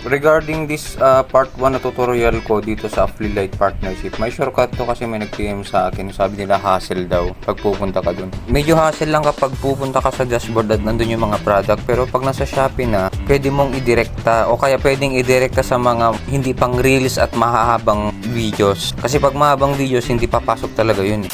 Regarding this part 1 na tutorial ko dito sa Affiliate Partnership, may shortcut to kasi may nag-PM sa akin. Sabi nila hassle daw pag pupunta ka dun. Medyo hassle lang kapag pupunta ka sa dashboard at nandun yung mga product. Pero pag nasa Shopee na, pwede mong idirekta o kaya pwedeng idirekta sa mga hindi pang reels at mahahabang videos. Kasi pag mahabang videos, hindi papasok talaga yun.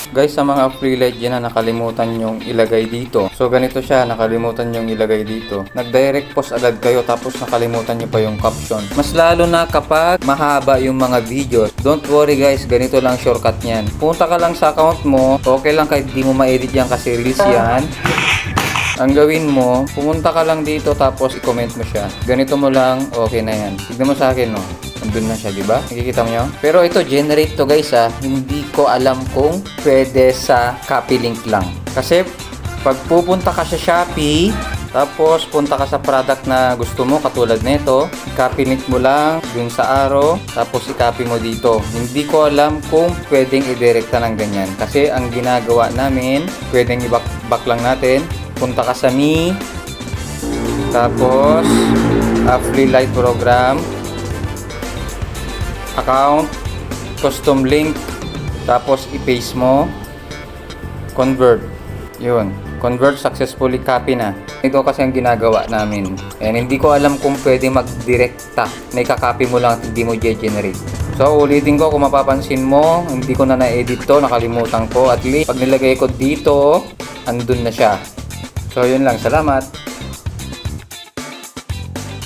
Guys, sa mga affiliate dyan na nakalimutan nyong ilagay dito. So, ganito siya, nakalimutan nyong ilagay dito. Nag-direct post agad kayo tapos nakalimutan nyo pa yung caption. Mas lalo na kapag mahaba yung mga videos. Don't worry guys, ganito lang shortcut nyan. Punta ka lang sa account mo. Okay lang kahit di mo ma-edit yan kasi reels yan. Ang gawin mo, pumunta ka lang dito tapos i-comment mo siya. Ganito mo lang, okay na yan. Tignan mo sa akin, no? Andun na siya, di ba? Nakikita mo nyo? Pero ito, generate to guys, ha. Hindi ko alam kung pwede sa copy link lang. Kasi, pag pupunta ka sa Shopee, tapos punta ka sa product na gusto mo, katulad nito, copy link mo lang dun sa arrow, tapos i-copy mo dito. Hindi ko alam kung pwedeng i-directa ng ganyan. Kasi, ang ginagawa namin, pwedeng i-back lang natin. Punta ka sa Me, tapos, Affiliate Program, account, custom link, tapos i-paste mo, convert. Yun, convert successfully, copy na. Ito kasi ang ginagawa namin. And hindi ko alam kung pwede mag-directa na i-copy mo lang at hindi mo generate. So, ulitin ko kung mapapansin mo, hindi ko na na-edit to, nakalimutan ko. At least, pag nilagay ko dito, andun na siya. So, yun lang. Salamat!